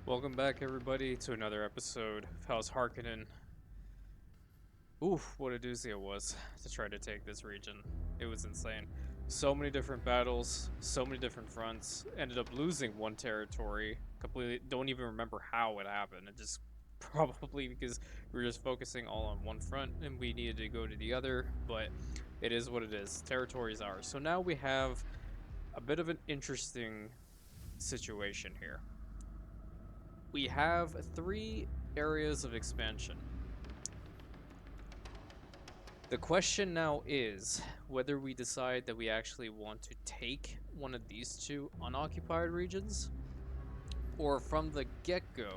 Welcome back, everybody, to another episode of House Harkonnen. Oof, what a doozy it was to try to take this region. It was insane. So many different battles, so many different fronts. Ended up losing one territory. Completely don't even remember how it happened. It just probably because we were just focusing all on one front and we needed to go to the other, but it is what it is. Territory is ours. So now we have a bit of an interesting situation here. We have 3 areas of expansion. The question now is whether we decide that we actually want to take one of these 2 unoccupied regions, or from the get-go,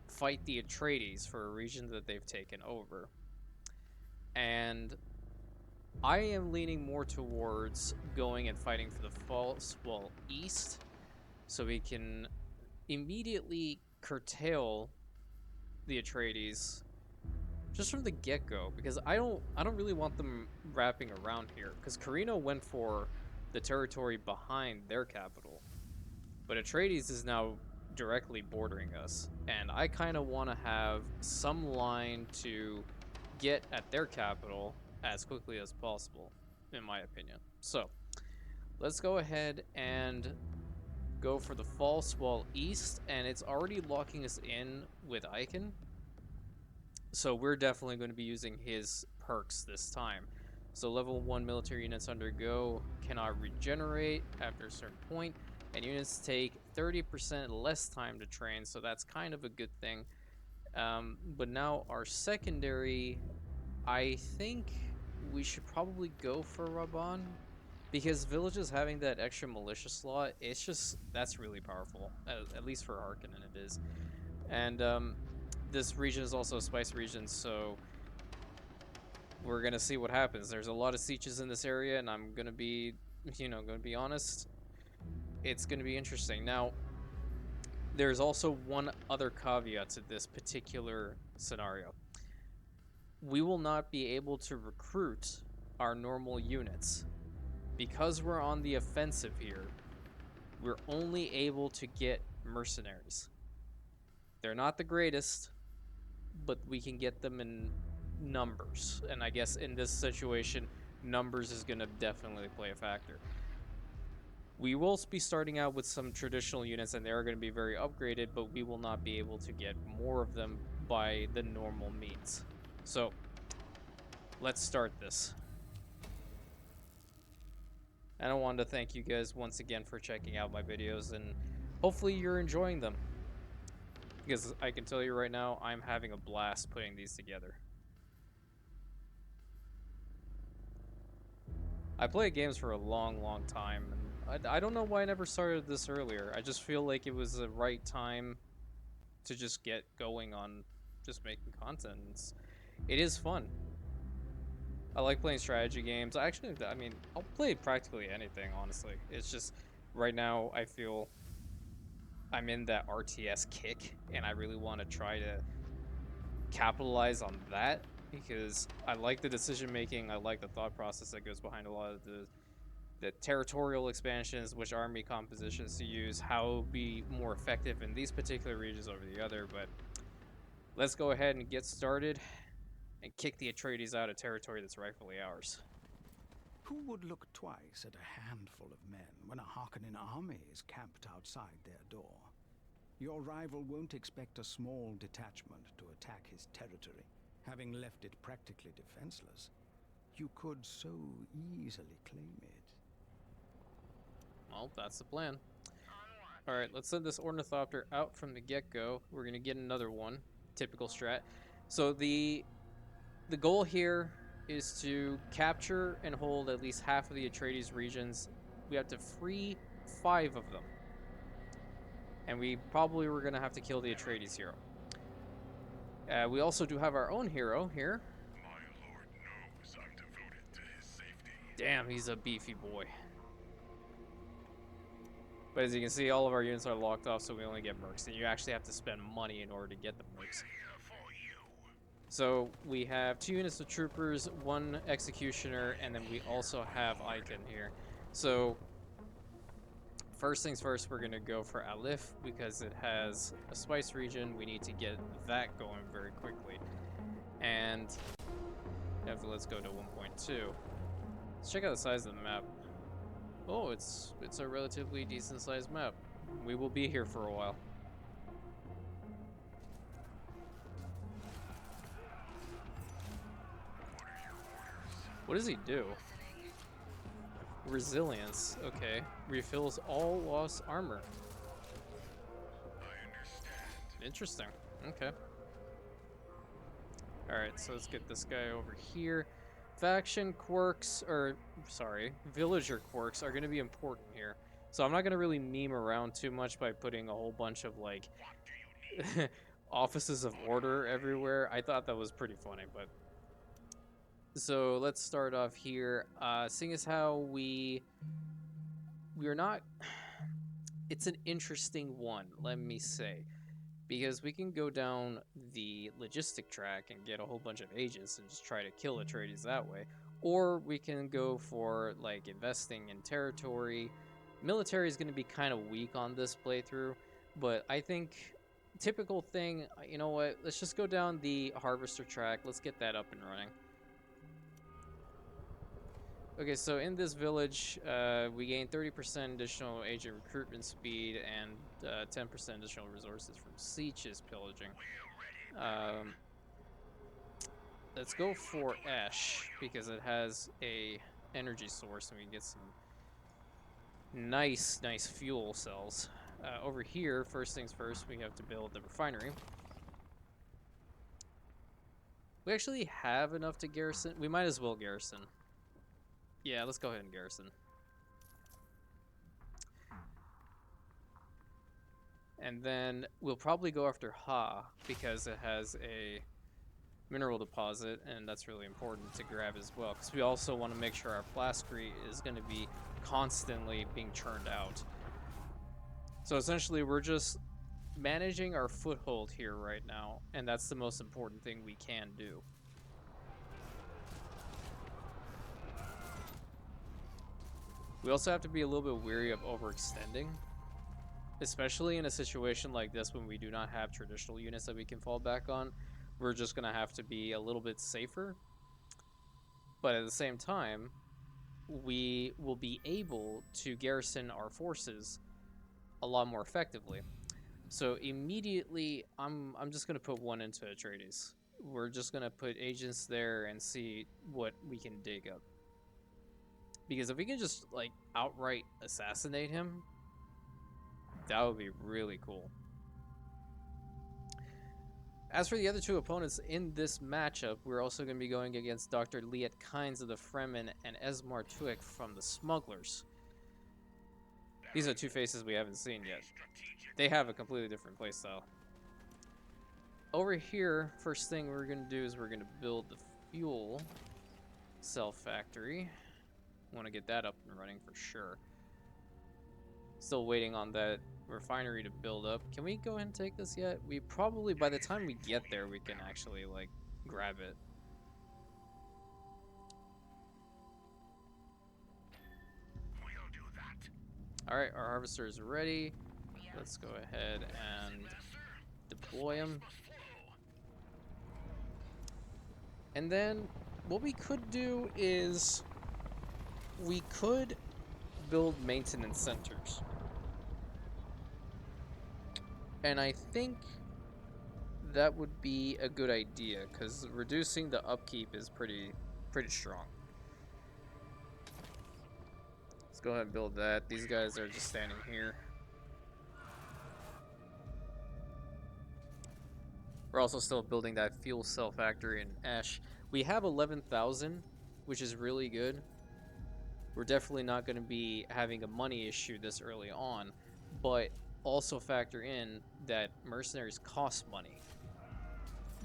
fight the Atredies for a region that they've taken over. And I am leaning more towards going and fighting for the false wall east, so we can immediately curtail the Atredies just from the get-go, because I don't really want them wrapping around here, because Carino went for the territory behind their capital, but Atredies is now directly bordering us, and I kind of want to have some line to get at their capital as quickly as possible, in my opinion. So let's go ahead and go for the false wall east, and it's already locking us in with Icon. So we're definitely going to be using his perks this time. So level 1 military units undergo cannot regenerate after a certain point, and units take 30% less time to train, so that's kind of a good thing. But now our secondary, I think we should probably go for Raban, because villages having that extra militia slot, it's just, that's really powerful, at least for Harkonnen it is. And this region is also a spice region, so we're gonna see what happens. There's a lot of sieges in this area, and I'm gonna be, gonna be honest, it's gonna be interesting. Now, there's also one other caveat to this particular scenario. We will not be able to recruit our normal units. Because we're on the offensive here, we're only able to get mercenaries. They're not the greatest, but we can get them in numbers, and I guess in this situation numbers is going to definitely play a factor. We will be starting out with some traditional units, and they're going to be very upgraded, but we will not be able to get more of them by the normal means. So let's start this. And I wanted to thank you guys once again for checking out my videos, and hopefully you're enjoying them, because I can tell you right now, I'm having a blast putting these together. I played games for a long time, and I don't know why I never started this earlier. I just feel like it was the right time to just get going on just making content. It is fun. I like playing strategy games. I mean, I'll play practically anything, honestly. It's just, right now, I feel I'm in that RTS kick, and I really want to try to capitalize on that, because I like the decision making, I like the thought process that goes behind a lot of the territorial expansions, which army compositions to use, how be more effective in these particular regions over the other. But let's go ahead and get started and kick the Atredies out of territory that's rightfully ours. Who would look twice at a handful of men when a Harkonnen army is camped outside their door? Your rival won't expect a small detachment to attack his territory, having left it practically defenseless. You could so easily claim it. Well, that's the plan. Alright, let's send this Ornithopter out from the get-go. We're going to get another one. Typical strat. So the goal here is to capture and hold at least half of the Atredies regions. We have to free 5 of them. And we probably were going to have to kill the Atredies hero. We also do have our own hero here. My lord knows I'm devoted to his safety. Damn, he's a beefy boy. But as you can see, all of our units are locked off, so we only get mercs. And you actually have to spend money in order to get the mercs. So we have 2 units of troopers, 1 executioner, and then we also have Icon here. So first things first, we're gonna go for Alif because it has a spice region. We need to get that going very quickly. And let's go to 1.2. Let's check out the size of the map. Oh, it's a relatively decent sized map. We will be here for a while. What does he do? Resilience. Okay. Refills all lost armor. Interesting. Okay. Alright, so let's get this guy over here. Faction quirks, or sorry, villager quirks are going to be important here. So I'm not going to really meme around too much by putting a whole bunch of like offices of order everywhere. I thought that was pretty funny, but so let's start off here. Seeing as how we are not, it's an interesting one, let me say, because we can go down the logistic track and get a whole bunch of agents and just try to kill Atredies that way, or we can go for like investing in territory. Military is going to be kind of weak on this playthrough, but I think typical thing, you know what, let's just go down the harvester track. Let's get that up and running. Okay, so in this village, we gain 30% additional agent recruitment speed and 10% additional resources from Sietch's pillaging. Let's go for Ash because it has a energy source and we can get some nice fuel cells. Over here, first things first, we have to build the refinery. We actually have enough to garrison. We might as well garrison. Yeah, let's go ahead and garrison. And then we'll probably go after Ha because it has a mineral deposit, and that's really important to grab as well. Because we also want to make sure our plascrete is going to be constantly being churned out. So essentially, we're just managing our foothold here right now, and that's the most important thing we can do. We also have to be a little bit wary of overextending, especially in a situation like this when we do not have traditional units that we can fall back on. We're just going to have to be a little bit safer. But at the same time, we will be able to garrison our forces a lot more effectively. So immediately, I'm just going to put one into Atredies. We're just going to put agents there and see what we can dig up. Because if we can just, like, outright assassinate him, that would be really cool. As for the other two opponents in this matchup, we're also going to be going against Dr. Liet Kynes of the Fremen and Esmar Tuek from the Smugglers. These are two faces we haven't seen yet. They have a completely different playstyle. Over here, first thing we're going to do is we're going to build the fuel cell factory. Want to get that up and running for sure. Still waiting on that refinery to build up. Can we go ahead and take this yet? We probably, by the time we get there, we can actually, like, grab it. We'll do that. Alright, our harvester is ready. Let's go ahead and deploy him. And then what we could do is we could build maintenance centers. And I think that would be a good idea because reducing the upkeep is pretty strong. Let's go ahead and build that. These guys are just standing here. We're also still building that fuel cell factory in Ash. We have 11,000, which is really good. We're definitely not going to be having a money issue this early on, but also factor in that mercenaries cost money.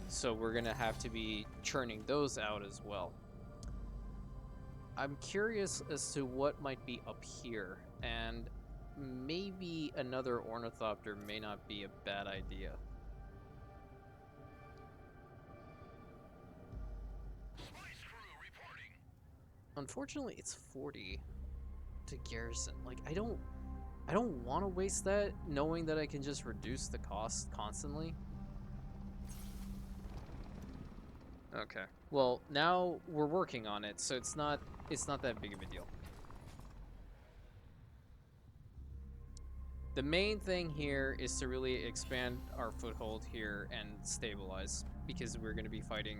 So we're going to have to be churning those out as well. I'm curious as to what might be up here, and maybe another ornithopter may not be a bad idea. Unfortunately, it's 40 to garrison. Like, I don't I don't want to waste that, knowing that I can just reduce the cost constantly. Okay. Well, now we're working on it, so it's not that big of a deal. The main thing here is to really expand our foothold here and stabilize, because we're going to be fighting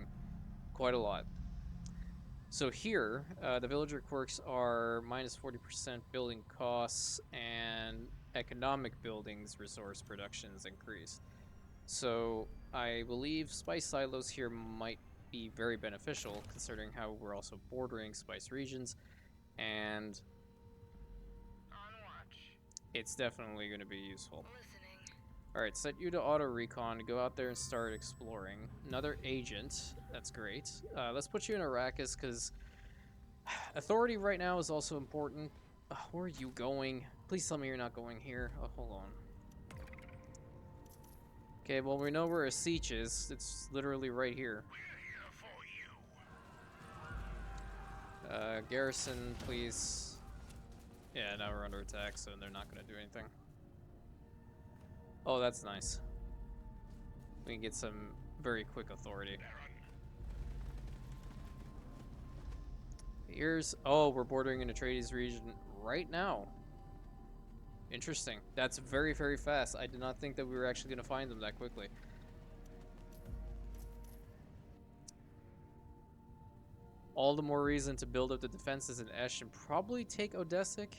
quite a lot. So here, the villager quirks are minus 40% building costs, and economic buildings resource productions increased. So I believe spice silos here might be very beneficial, considering how we're also bordering spice regions, and it's definitely going to be useful. Alright, set you to auto recon, go out there and start exploring. Another agent, that's great. Let's put you in Arrakis, because authority right now is also important. Where are you going? Please tell me you're not going here. Oh, hold on. Okay, well, we know where a siege is. It's literally right here. Garrison, please. Yeah, now we're under attack, so they're not going to do anything. Oh, that's nice. We can get some very quick authority. Here's... Oh, we're bordering an Atredies region right now. Interesting. That's very, very fast. I did not think that we were actually going to find them that quickly. All the more reason to build up the defenses in Esh and probably take Odessic.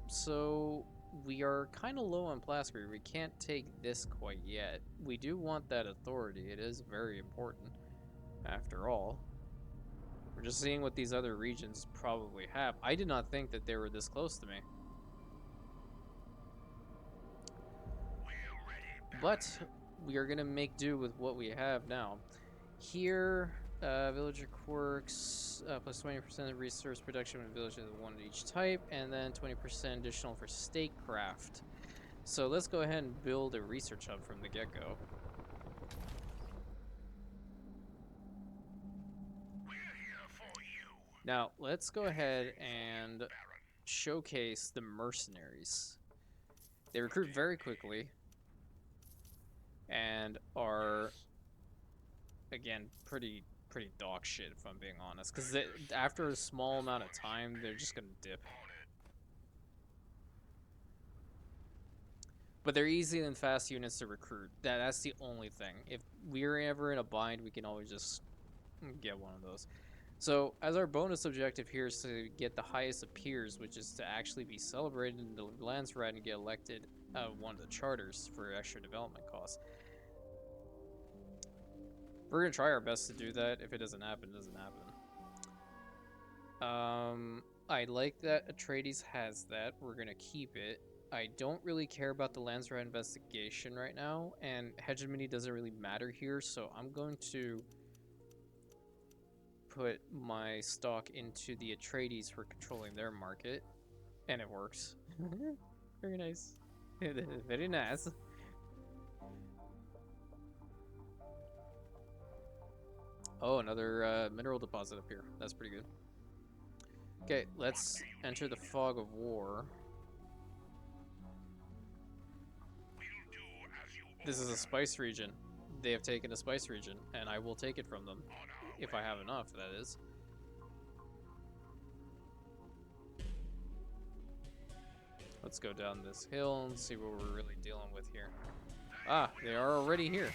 So we are kind of low on Plasker. We can't take this quite yet. We do want that authority. It is very important, after all. We're just seeing what these other regions probably have. I did not think that they were this close to me. But we are going to make do with what we have now. Here, villager quirks, plus 20% of resource production when villages of one of each type, and then 20% additional for statecraft. So let's go ahead and build a research hub from the get-go. Now, let's go ahead and showcase the mercenaries. They recruit very quickly and are, again, pretty dog shit, if I'm being honest. Because after a small amount of time, they're just going to dip. But they're easy and fast units to recruit. That's the only thing. If we're ever in a bind, we can always just get one of those. So, as our bonus objective here is to get the highest of peers, which is to actually be celebrated in the Landsrat and get elected one of the charters for extra development costs. We're going to try our best to do that. If it doesn't happen, it doesn't happen. I like that Atredies has that. We're going to keep it. I don't really care about the Landsrat investigation right now, and hegemony doesn't really matter here, so I'm going to put my stock into the Atredies for controlling their market, and it works. Very nice. Very nice. Oh, another mineral deposit up here. That's pretty good. Okay, let's enter the fog of war. This is a spice region. They have taken a spice region, and I will take it from them. If I have enough, that is. Let's go down this hill and see what we're really dealing with here. Ah, they are already here.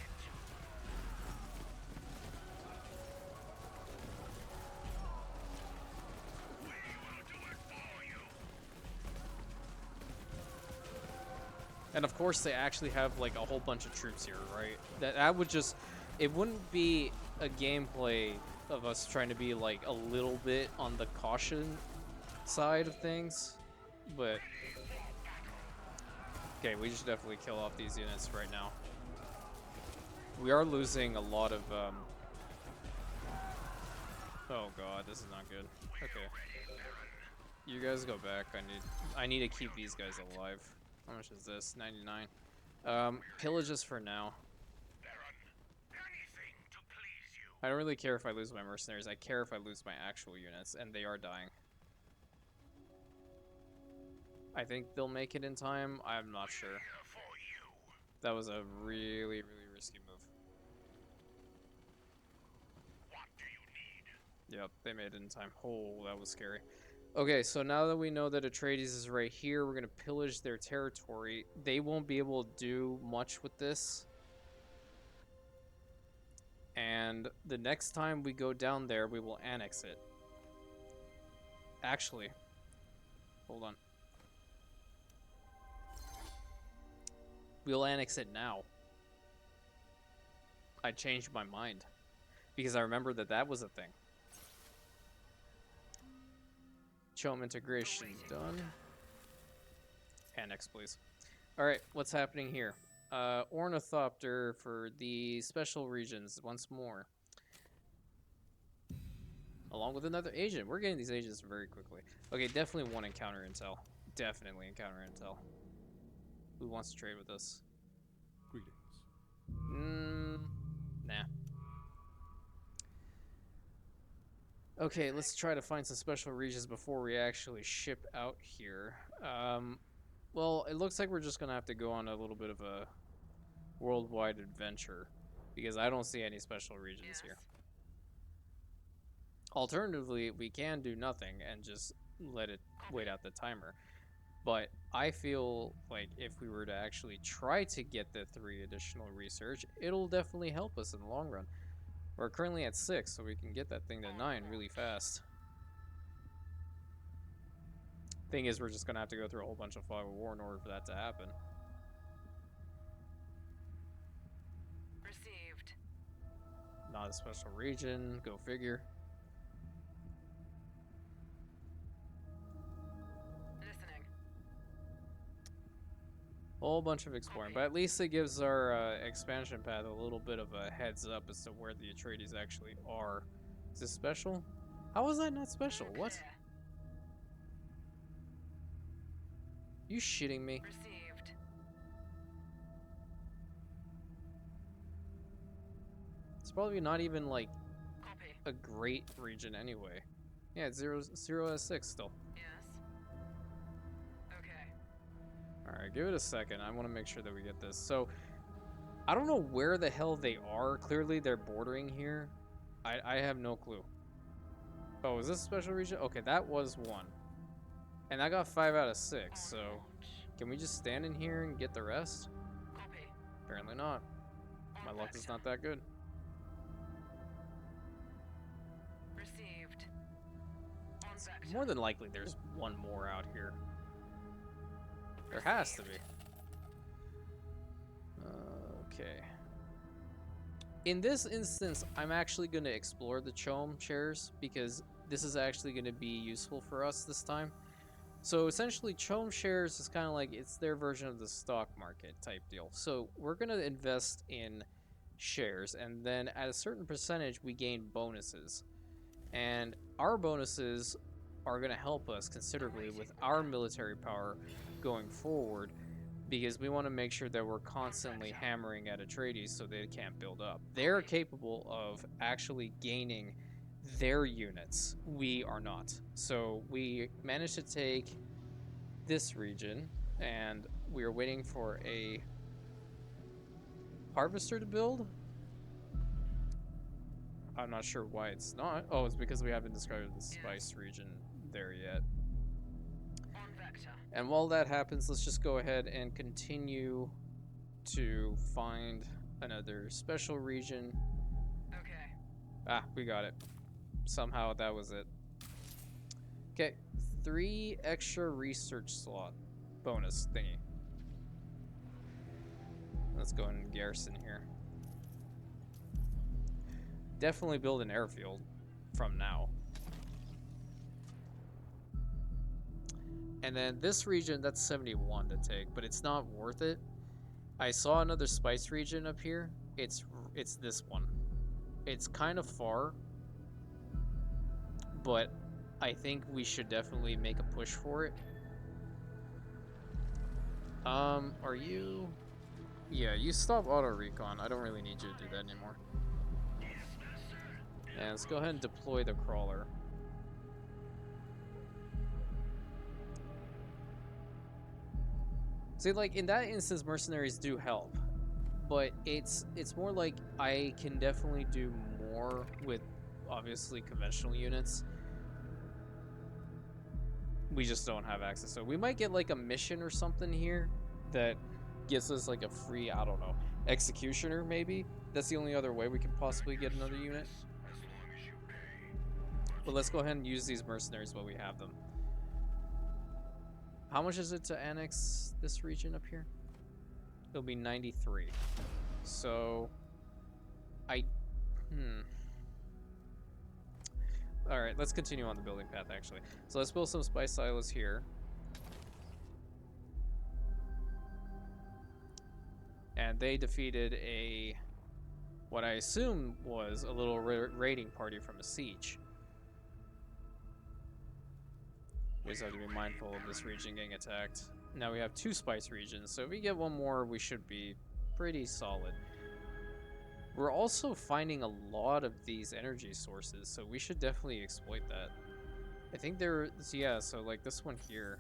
And of course they actually have like a whole bunch of troops here, right? That would just... It wouldn't be a gameplay of us trying to be like a little bit on the caution side of things, but... Okay, we should definitely kill off these units right now. We are losing a lot of, Oh god, this is not good. Okay. You guys go back. I need to keep these guys alive. How much is this? 99. Pillages for now. I don't really care if I lose my mercenaries. I care if I lose my actual units, and they are dying. I think they'll make it in time. I'm not sure. Here for you. That was a really, really risky move. What do you need? Yep, they made it in time. Oh, that was scary. Okay, so now that we know that Atredies is right here, we're going to pillage their territory. They won't be able to do much with this. And the next time we go down there, we will annex it. Actually, hold on. We'll annex it now. I changed my mind. Because I remember that that was a thing. Chome integration done. Annex, please. Alright, what's happening here? Ornithopter for the special regions once more. Along with another agent. We're getting these agents very quickly. Okay, definitely one encounter intel. Definitely encounter intel. Who wants to trade with us? Greetings. Nah. Okay, let's try to find some special regions before we actually ship out here. Well, it looks like we're just gonna have to go on a little bit of a worldwide adventure because I don't see any special regions here. Alternatively, we can do nothing and just let it wait out the timer. But I feel like if we were to actually try to get the 3 additional research, it'll definitely help us in the long run. We're currently at 6, so we can get that thing to 9 really fast. Thing is, we're just gonna have to go through a whole bunch of fog of war in order for that to happen. Received. Not a special region, go figure. Listening. Whole bunch of exploring, but at least it gives our expansion path a little bit of a heads up as to where the Atredies actually are. Is this special? How is that not special? What? Clear. You shitting me? Received. It's probably not even like Copy. a great region anyway. Yeah, it's 0 out of 6 still. Yes. Okay. Alright, give it a second. I want to make sure that we get this. So, I don't know where the hell they are. Clearly, they're bordering here. I have no clue. Oh, is this a special region? Okay, that was 1. And I got 5 out of 6, so can we just stand in here and get the rest? Copy. Apparently not. My luck is not that good. Received. On vector. More than likely, there's one more out here. There has to be. Okay. In this instance, I'm actually going to explore the Chome shares because this is actually going to be useful for us this time. So essentially, Chome shares is kind of like it's their version of the stock market type deal. So we're going to invest in shares, and then at a certain percentage, we gain bonuses. And our bonuses are going to help us considerably with our military power going forward, because we want to make sure that we're constantly hammering at Atredies so they can't build up. They're capable of actually gaining their units. We are not. So we managed to take this region, and we are waiting for a harvester to build. I'm not sure why it's not. Oh, it's because we haven't discovered the spice region there yet. On vector. And while that happens, let's just go ahead and continue to find another special region. Okay. Ah, we got it. Somehow that was it. Okay, 3 extra research slot bonus thingy. Let's go and garrison here. Definitely build an airfield from now. And then this region, that's 71 to take, but it's not worth it. I saw another spice region up here. It's this one. It's kind of far, but I think we should definitely make a push for it. Are you? Yeah, you stop auto recon. I don't really need you to do that anymore. And let's go ahead and deploy the crawler. See, like, in that instance, mercenaries do help. But it's more like I can definitely do more with, obviously, conventional units. We just don't have access. So we might get, like, a mission or something here that gives us, like, a free, I don't know, executioner, maybe? That's the only other way we can possibly get another unit. As long as you pay. But let's go ahead and use these mercenaries while we have them. How much is it to annex this region up here? It'll be 93. So, Alright, let's continue on the building path, actually. So let's build some spice silos here. And they defeated what I assume was a little raiding party from a siege. We just have to be mindful of this region getting attacked. Now we have 2 spice regions, so if we get one more, we should be pretty solid. We're also finding a lot of these energy sources, so we should definitely exploit that. I think yeah, so like this one here.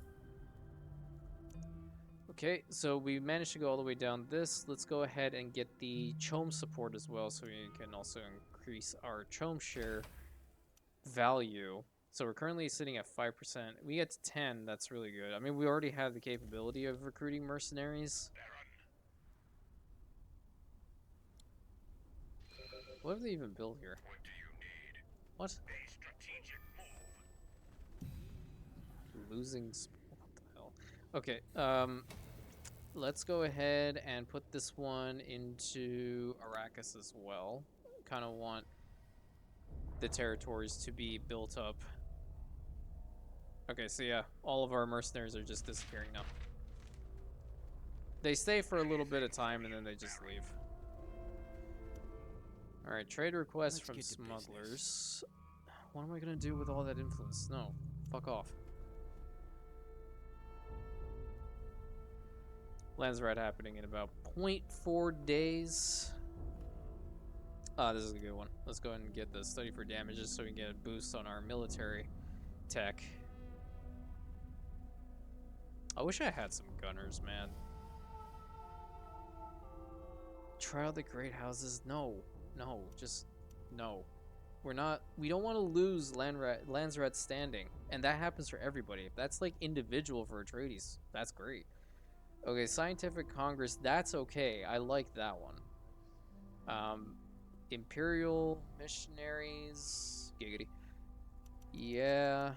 Okay, so we managed to go all the way down this. Let's go ahead and get the chome support as well, so we can also increase our chome share value. So we're currently sitting at 5%. We get to 10, that's really good. I mean, we already have the capability of recruiting mercenaries. What have they even built here? What do you need? What? A strategic move. Losing... What the hell? Okay, let's go ahead and put this one into Arrakis as well. Kind of want the territories to be built up. Okay, so yeah, all of our mercenaries are just disappearing now. They stay for a little bit of time and then they just leave. Alright, trade requests from smugglers. What am I gonna do with all that influence? No, fuck off. Landsrat happening in about 0.4 days. Ah, this is a good one. Let's go ahead and get the study for damages so we can get a boost on our military tech. I wish I had some gunners, man. Trial the great houses? No. No, just no. We don't want to lose Landsrat standing. And that happens for everybody. If that's like individual for Atredies, that's great. Okay, Scientific Congress, that's okay. I like that one. Imperial Missionaries, giggity. Yeah,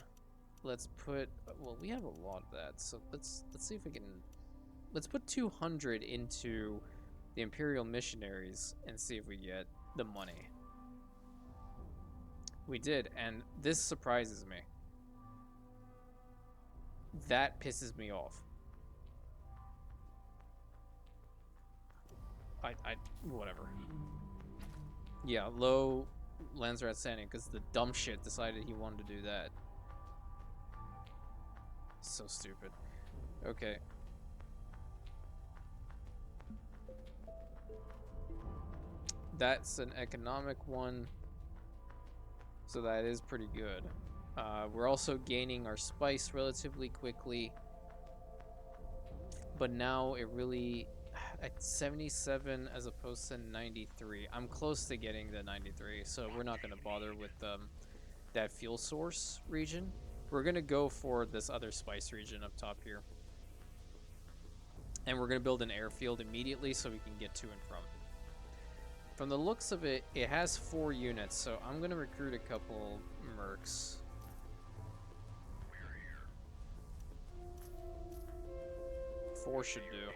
let's put, well, we have a lot of that, so let's see if we can, let's put 200 into the Imperial Missionaries and see if we get the money. We did, and this surprises me. That pisses me off. Whatever. Yeah, low Landsrat standing because the dumb shit decided he wanted to do that. So stupid. Okay. That's an economic one. So that is pretty good. We're also gaining our spice relatively quickly. But now it really... At 77 as opposed to 93. I'm close to getting the 93, so we're not going to bother with that fuel source region. We're going to go for this other spice region up top here. And we're going to build an airfield immediately so we can get to and from. From the looks of it, it has 4 units, so I'm going to recruit a couple mercs. We're here. 4 should do.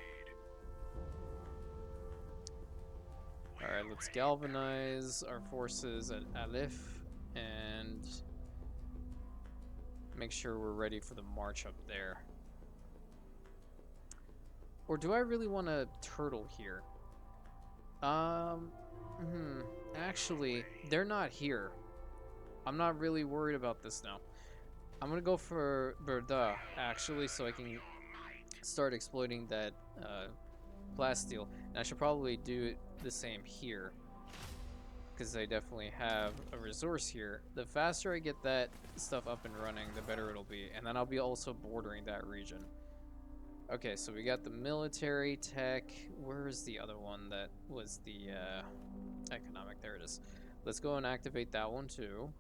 Alright, let's galvanize our forces at Alif and make sure we're ready for the march up there. Or do I really want a turtle here? Actually, they're not here. I'm not really worried about this now. I'm gonna go for Berda, actually, so I can start exploiting that plasteel. And I should probably do the same here, because I definitely have a resource here. The faster I get that stuff up and running, the better it'll be. And then I'll be also bordering that region. Okay, so we got the military tech. Where's the other one that was the economic? There it is. Let's go and activate that one too.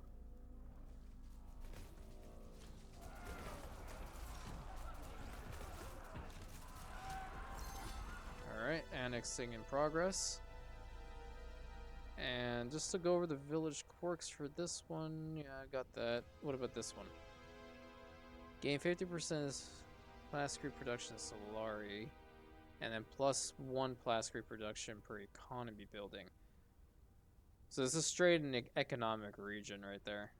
Alright, annexing in progress. And just to go over the village quirks for this one, yeah, I got that. What about this one? Gain 50% plastic production Solari, and then +1 plastic production per economy building. So this is straight an economic region right there.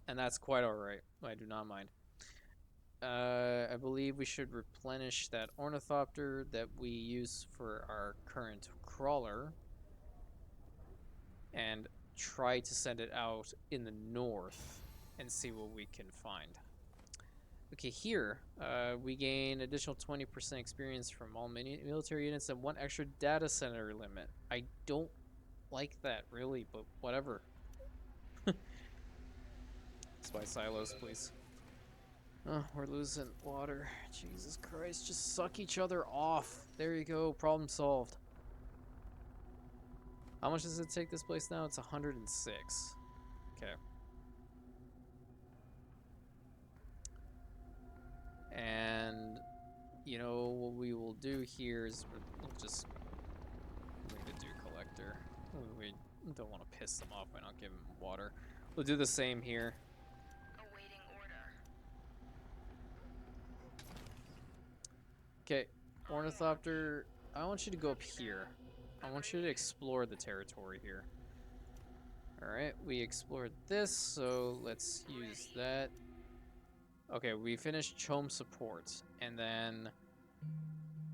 And that's quite alright. I do not mind. I believe we should replenish that ornithopter that we use for our current crawler and try to send it out in the north and see what we can find. Okay, here we gain additional 20% experience from all military units and 1 extra data center limit. I don't like that really, but whatever. Spy silos, please. Oh, we're losing water. Jesus Christ, just suck each other off. There you go, problem solved. How much does it take this place now? It's 106. Okay. And, you know, what we will do here is we'll just leave a dew collector. We don't want to piss them off by not giving them water. We'll do the same here. Awaiting order. Okay, Ornithopter, I want you to go up here. I want you to explore the territory here. Alright, we explored this, so let's use that. Okay, we finished Chome support, and then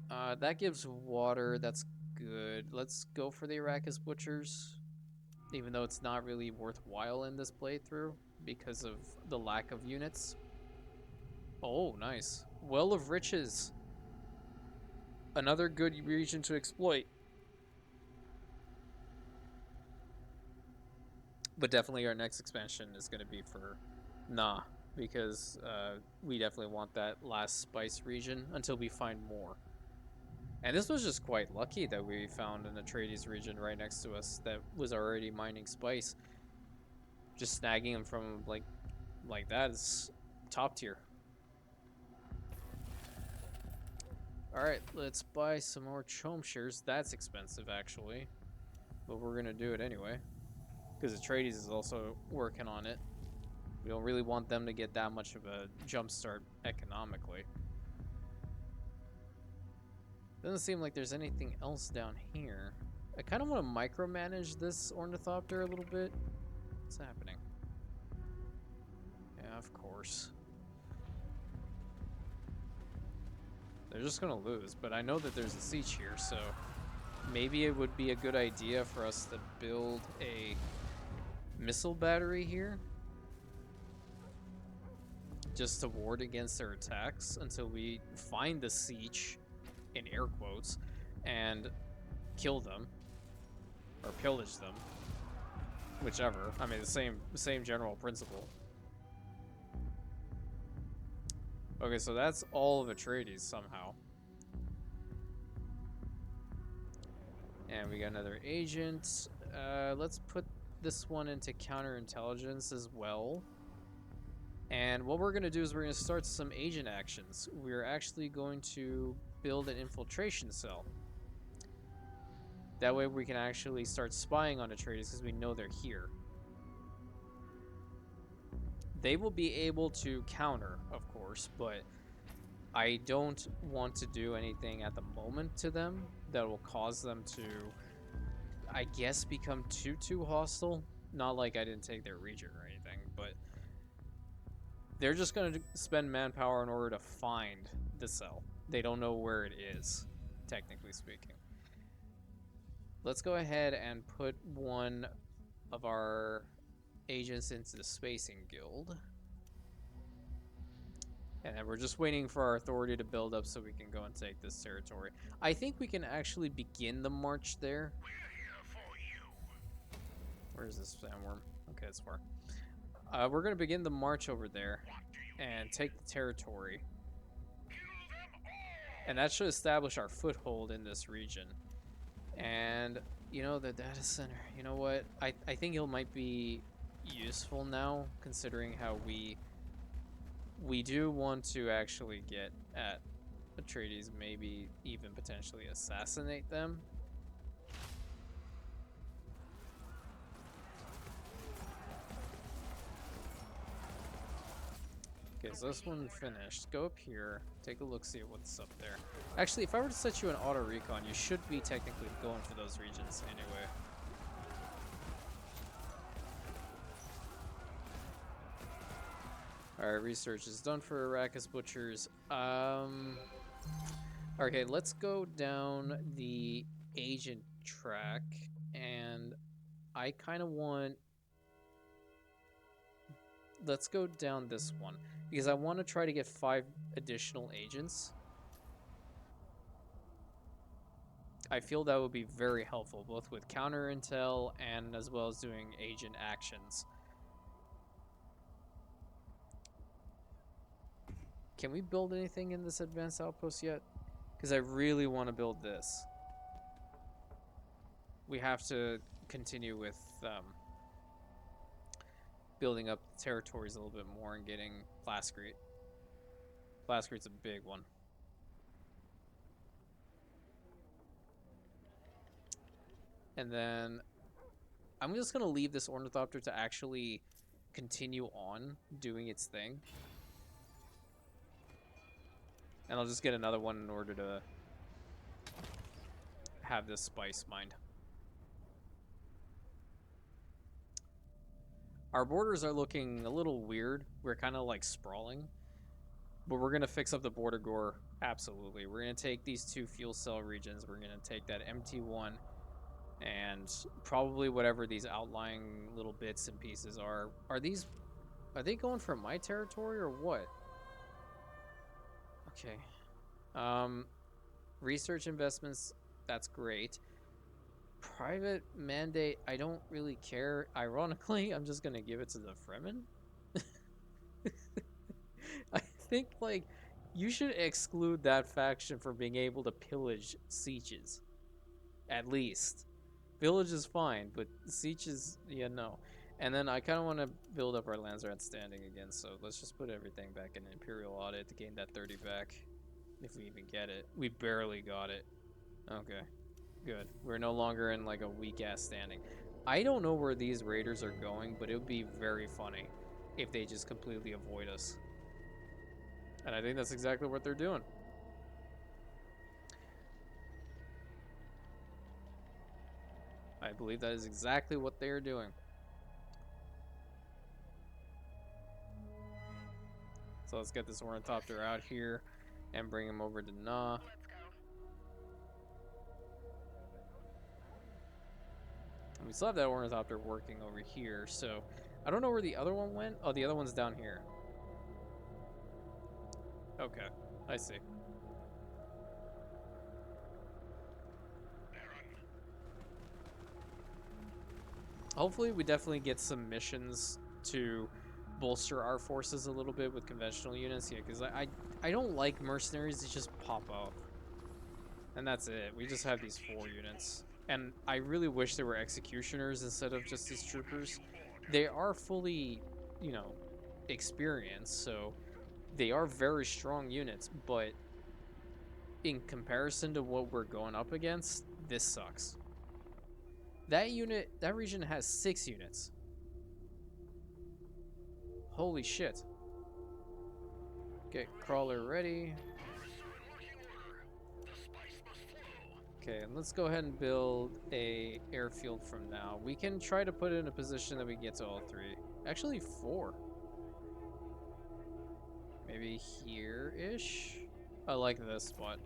that gives water, that's good. Let's go for the Arrakis Butchers, even though it's not really worthwhile in this playthrough because of the lack of units. Oh, nice. Well of Riches. Another good region to exploit. But definitely our next expansion is going to be for Nah, because we definitely want that last spice region until we find more. And this was just quite lucky that we found an Atredies region right next to us that was already mining spice. Just snagging them from like that is top tier. Alright, let's buy some more Chome shares. That's expensive actually, but we're gonna do it anyway. Because Atredies is also working on it. We don't really want them to get that much of a jump start economically. Doesn't seem like there's anything else down here. I kind of want to micromanage this Ornithopter a little bit. What's happening? Yeah, of course. They're just gonna lose, but I know that there's a siege here, so maybe it would be a good idea for us to build a missile battery here just to ward against their attacks until we find the siege, in air quotes, and kill them or pillage them, whichever. I mean, the same general principle. Okay, so that's all of Atredies somehow. And we got another agent. Let's put this one into counterintelligence as well. And what we're going to do is we're going to start some agent actions. We're actually going to build an infiltration cell. That way we can actually start spying on Atredies because we know they're here. They will be able to counter, of course, but I don't want to do anything at the moment to them that will cause them to, I guess, become too hostile. Not like I didn't take their region or anything, but they're just going to spend manpower in order to find the cell. They don't know where it is, technically speaking. Let's go ahead and put one of our agents into the Spacing Guild. And then we're just waiting for our authority to build up so we can go and take this territory. I think we can actually begin the march there. We're here for you. Where is this sandworm? Okay, it's far. We're going to begin the march over there and take the territory. And that should establish our foothold in this region. And, you know, the data center, you know what? I think it might be useful now, considering how we do want to actually get at Atredies, maybe even potentially assassinate them. Okay, so this one finished. Go up here, take a look, see what's up there. Actually, if I were to set you an auto recon, you should be technically going for those regions anyway. Alright, research is done for Arrakis Butchers. Okay, let's go down the agent track, and I kind of want... Let's go down this one, because I want to try to get 5 additional agents. I feel that would be very helpful, both with counter intel and as well as doing agent actions. Can we build anything in this advanced outpost yet? Because I really want to build this. We have to continue with building up the territories a little bit more and getting Plascrete. Plascrete's a big one. And then I'm just going to leave this Ornithopter to actually continue on doing its thing. And I'll just get another one in order to have this spice mined. Our borders are looking a little weird. We're kind of like sprawling. But we're going to fix up the border gore. Absolutely. We're going to take these 2 fuel cell regions. We're going to take that MT1 and probably whatever these outlying little bits and pieces are. Are they going for my territory or what? Okay. Research investments, that's great. Private mandate, I don't really care. Ironically, I'm just gonna give it to the Fremen. I think, like, you should exclude that faction from being able to pillage sieges. At least. Village is fine, but sieges, yeah, no. And then I kind of want to build up our lands outstanding again, so let's just put everything back in Imperial Audit to gain that 30 back. If we even get it. We barely got it. Okay. Good. We're no longer in like a weak-ass standing. I don't know where these raiders are going, but it would be very funny if they just completely avoid us. And I think that's exactly what they're doing. I believe that is exactly what they are doing. So let's get this Ornithopter out here and bring him over to Na. Let's go. And we still have that Ornithopter working over here, so I don't know where the other one went. Oh, the other one's down here. Okay, I see. Hopefully we definitely get some missions to bolster our forces a little bit with conventional units here, because I don't like mercenaries that just pop up. And that's it. We just have these 4 units. And I really wish there were executioners instead of just these troopers. They are fully, you know, experienced, so they are very strong units, but in comparison to what we're going up against, this sucks. That region has 6 units. Holy shit. Get crawler ready. Okay, and let's go ahead and build a airfield from now. We can try to put it in a position that we get to all 3. Actually, 4. Maybe here-ish? I like this spot.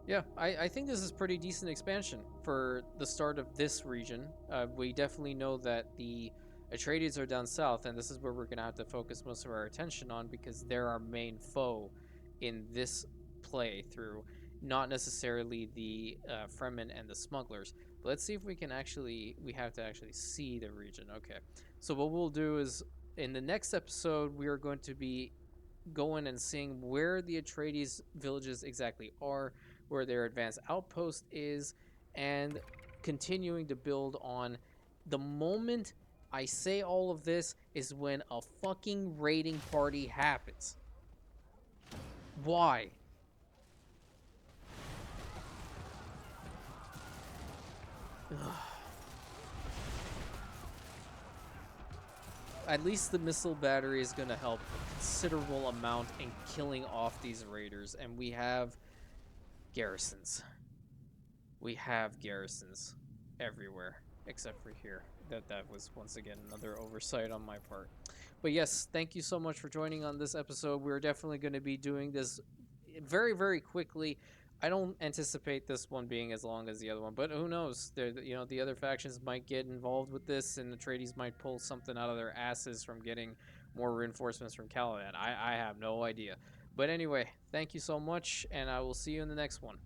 Yeah, I think this is pretty decent expansion for the start of this region. We definitely know that the Atredies are down south, and this is where we're going to have to focus most of our attention on, because they're our main foe in this playthrough, not necessarily the Fremen and the smugglers. But let's see if we can actually, we have to actually see the region. Okay, so what we'll do is in the next episode, we are going to be going and seeing where the Atredies villages exactly are, where their advanced outpost is, and continuing to build on. The moment I say all of this is when a fucking raiding party happens. Why? At least the missile battery is going to help a considerable amount in killing off these raiders, and we have garrisons. We have garrisons everywhere except for here. That was once again another oversight on my part. But yes, thank you so much for joining on this episode. We're definitely going to be doing this very, very quickly. I don't anticipate this one being as long as the other one, but who knows? The other factions might get involved with this, and the Atredies might pull something out of their asses from getting more reinforcements from Caladan. I have no idea. But anyway, thank you so much, and I will see you in the next one.